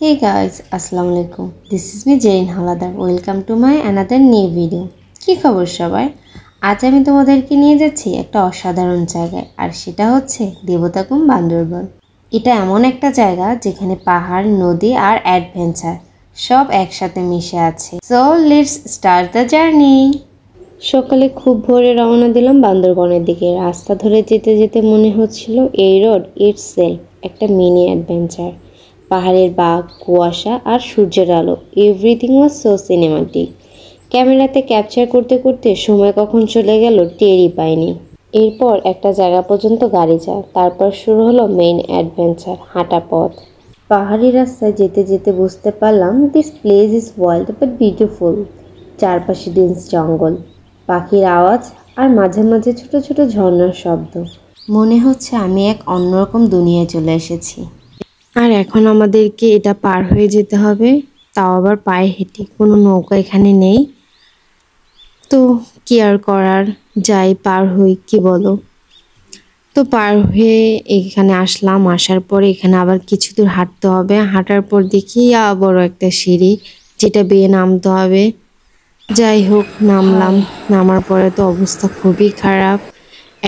Hey guys, Assalamu alaikum. This is me Jain Haladar. Welcome to my another new video. কি খবর সবার? আজ আমি তোমাদেরকে নিয়ে যাচ্ছি একটা অসাধারণ জায়গায় আর সেটা হচ্ছে দেবতাকুম বান্দরবন। এটা এমন একটা জায়গা যেখানে পাহাড়, নদী আর অ্যাডভেঞ্চার সব একসাথে মিশে আছে। So let's start the journey. সকালে খুব ভোরে রওনা দিলাম বান্দরবনের দিকে। রাস্তা ধরে যেতে যেতে মনে হচ্ছিল এই রোড ইটসেলফ একটা মিনি অ্যাডভেঞ্চার। পাহাড়ের বাঘ, কুয়াশা আর সূর্যের আলো, এভরিথিং ওয়াজ সো সিনেমাটিক। ক্যামেরাতে ক্যাপচার করতে করতে সময় কখন চলে গেল টেরই পাইনি। এরপর একটা জায়গা পর্যন্ত গাড়ি যায়, তারপর শুরু হলো মেইন অ্যাডভেঞ্চার, হাঁটা পথ। পাহাড়ি রাস্তায় যেতে যেতে বুঝতে পারলাম this place is wild but beautiful. চারপাশে ডেন্স জঙ্গল, পাখির আওয়াজ আর মাঝে মাঝে ছোট ছোট ঝর্ণার শব্দ। মনে হচ্ছে আমি এক অন্যরকম দুনিয়ায় চলে এসেছি। আর এখন আমাদেরকে এটা পার হয়ে যেতে হবে, তাও আবার পায়ে হেঁটে। কোনো নৌকা এখানে নেই, তো কি আর করার, যাই পার হই, কি বলো। তো পার হয়ে এখানে আসলাম। আসার পরে এখানে আবার কিছু দূর হাঁটতে হবে। হাঁটার পর দেখি বড় একটা সিঁড়ি, যেটা বেয়ে নামতে হবে। যাই হোক, নামলাম। নামার পরে তো অবস্থা খুবই খারাপ।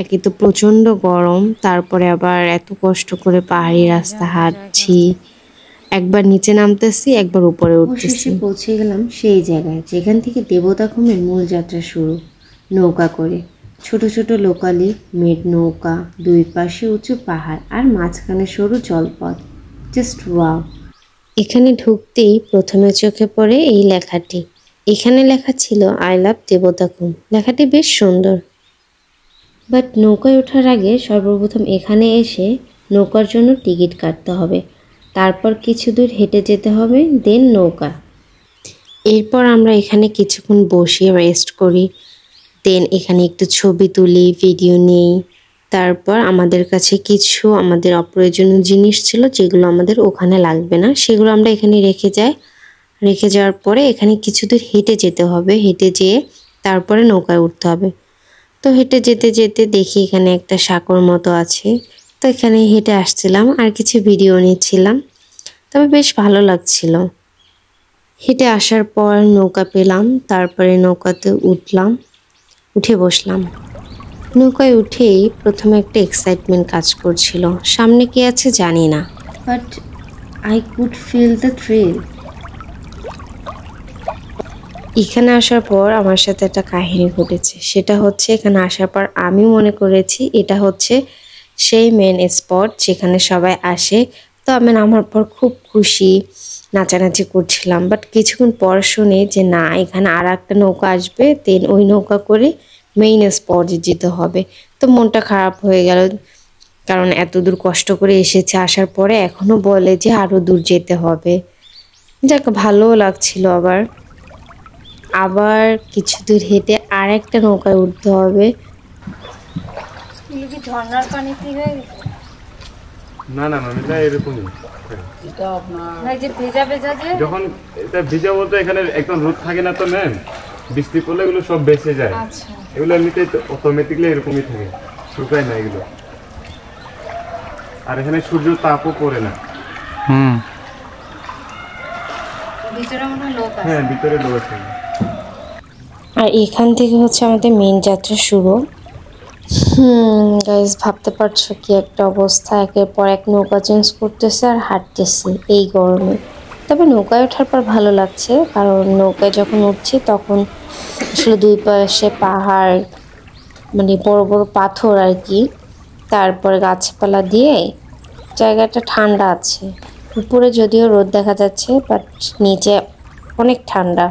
একে তো প্রচণ্ড গরম, তারপরে আবার এত কষ্ট করে পাহাড়ি রাস্তা হাঁটছি। একবার নিচে নামতেছি, একবার উপরে উঠতেছি। পৌঁছে গেলাম সেই জায়গায় যেখান থেকে দেবতাখুমের মূল যাত্রা শুরু। নৌকা করে, ছোট ছোট লোকালি মেড নৌকা, দুই পাশে উঁচু পাহাড় আর মাঝখানে সরু জলপথ। Just wow. এখানে ঢুকতেই প্রথমে চোখে পড়ে এই লেখাটি। এখানে লেখা ছিল আই লাভ দেবতাখুম। লেখাটি বেশ সুন্দর। বাট নৌকায় ওঠার আগে সর্বপ্রথম এখানে এসে নৌকার জন্য টিকিট কাটতে হবে, তারপর কিছু দূর হেঁটে যেতে হবে, দেন নৌকা। এরপর আমরা এখানে কিছুক্ষণ বসে রেস্ট করি, দেন এখানে একটু ছবি তুলি, ভিডিও নিই। তারপর আমাদের কাছে কিছু আমাদের অপ্রয়োজনীয় জিনিস ছিল যেগুলো আমাদের ওখানে লাগবে না, সেগুলো আমরা এখানে রেখে যাই। রেখে যাওয়ার পরে এখানে কিছু দূর হেঁটে যেতে হবে, হেঁটে যেয়ে তারপরে নৌকায় উঠতে হবে। তো হেঁটে যেতে যেতে দেখি এখানে একটা সাঁকোর মতো আছে, তো এখানে হেঁটে আসছিলাম আর কিছু ভিডিও নিচ্ছিলাম। তবে বেশ ভালো লাগছিল। হেঁটে আসার পর নৌকা পেলাম, তারপরে নৌকাতে উঠলাম, উঠে বসলাম। নৌকায় উঠেই প্রথমে একটা এক্সাইটমেন্ট কাজ করছিল, সামনে কি আছে জানি না, but I could feel the thrill. এখানে আসার পর আমার সাথে একটা কাহিনী ঘটেছে। সেটা হচ্ছে এখানে আসার পর আমি মনে করেছি এটা হচ্ছে সেই মেন স্পট যেখানে সবাই আসে। তো আমি নামার পর খুব খুশি, নাচানাচি করছিলাম। বাট কিছুক্ষণ পর শুনি যে না, এখানে আর একটা নৌকা আসবে, দেন ওই নৌকা করে মেইন স্পটে যেতে হবে। তো মনটা খারাপ হয়ে গেল, কারণ এত দূর কষ্ট করে এসেছে, আসার পরে এখনো বলে যে আরও দূর যেতে হবে। যাক, ভালোও লাগছিল। আবার কিছু দূর হেঁটে আর একটা নৌকায় উঠতে হবে। ঝর্ণার পানি কি হয়ে গেছে? না না ম্যাম, এটা এরকমই। এটা আপনার যে ভেজা ভেজা, যে যখন এটা ভিজা বলতে এখানে একদম রোদ থাকে না তো ম্যাম, বৃষ্টি পড়লে এগুলো সব বেঁচে যায়। আচ্ছা, এগুলো এমনিতে অটোমেটিকলি এরকমই থাকে, শুকায় না এগুলো। আর এখানে সূর্য তাপও পড়ে না। ভিতরে মনে হয় লোক আছে। হ্যাঁ, ভিতরে লোক আছে। আর এখান থেকে হচ্ছে আমাদের মেইন যাত্রা শুরু। গাইস, ভাবতে পারছো কি একটা অবস্থা, একের পর এক নৌকা চেঞ্জ করতেছে আর হাঁটতেছে এই গরমে। তবে নৌকায় ওঠার পর ভালো লাগছে, কারণ নৌকায় যখন উঠছি তখন আসলে দুই পাশে পাহাড়, মানে বড় বড় পাথর আর কি, তারপরে গাছপালা দিয়ে জায়গাটা ঠান্ডা আছে। উপরে যদিও রোদ দেখা যাচ্ছে, বাট নিচে অনেক ঠান্ডা।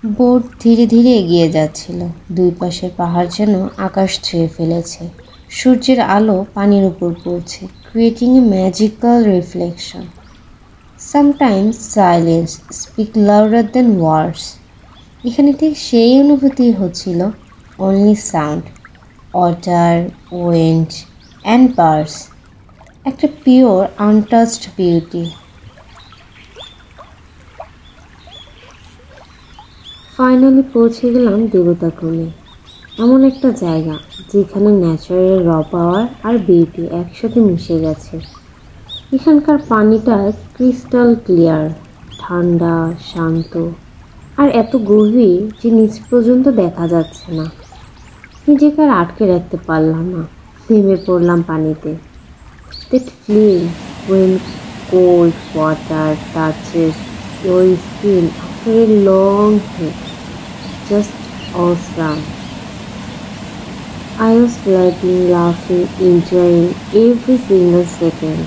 বোট ধীরে ধীরে এগিয়ে যাচ্ছিল। দুই পাশের পাহাড় যেন আকাশ ছুঁয়ে ফেলেছে। সূর্যের আলো পানির উপর পড়ছে, creating a magical reflection. Sometimes silence speak louder than words. এখানে ঠিক সেই অনুভূতি হচ্ছিল, only sound, water, wind and birds, একটা পিওর আনটাচড বিউটি। ফাইনালি পৌঁছে গেলাম দেবতাখুমে, এমন একটা জায়গা যেখানে ন্যাচারাল র পাওয়ার আর বিউটি একসাথে মিশে গেছে। এখানকার পানিটা ক্রিস্টাল ক্লিয়ার, ঠান্ডা, শান্ত আর এত গভীর যে নিচ পর্যন্ত দেখা যাচ্ছে না। নিজেকে আর আটকে রাখতে পারলাম না, নেমে পড়লাম পানিতে। That feeling when cold water touches your skin after a long hike, just awesome. I was flirting, laughing, enjoying every single second.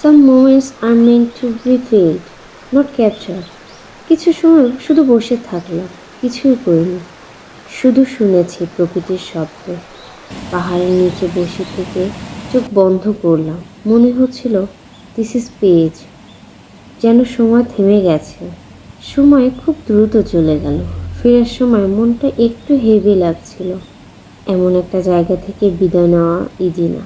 Some moments are meant to be felt, not captured. কিছু সময় শুধু বসে থাকলাম, কিছুই করিনি, শুধু শুনেছি প্রকৃতির শব্দ। পাহাড়ের নিচে বসে থেকে চোখ বন্ধ করলাম, মনে হচ্ছিল দিস ইজ পেজ, যেন সময় থেমে গেছে। সময় খুব দ্রুত চলে গেল। ফেরার সময় মনটা একটু হেভি লাগছিল। এমন একটা জায়গা থেকে বিদায় নেওয়া ইজি না।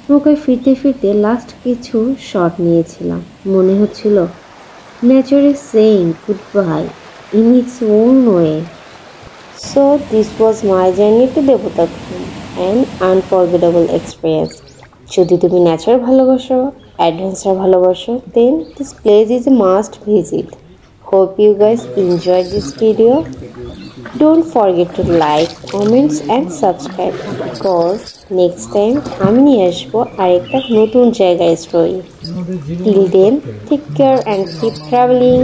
নৌকায় ফিরতে ফিরতে লাস্ট কিছু শট নিয়েছিলাম, মনে হচ্ছিল nature is saying good bye in its own way. So this was my journey to Debotakhum, an unforgettable experience. যদি তুমি নেচার ভালোবাসো, অ্যাডভেঞ্চার ভালোবাসো, then this place is a must visit. Hope you guys enjoy this video. Don't forget to like, comments and subscribe because next time আমি নিয়ে আসবো আরেকটা নতুন জায়গায় story. Till then, take care and keep traveling.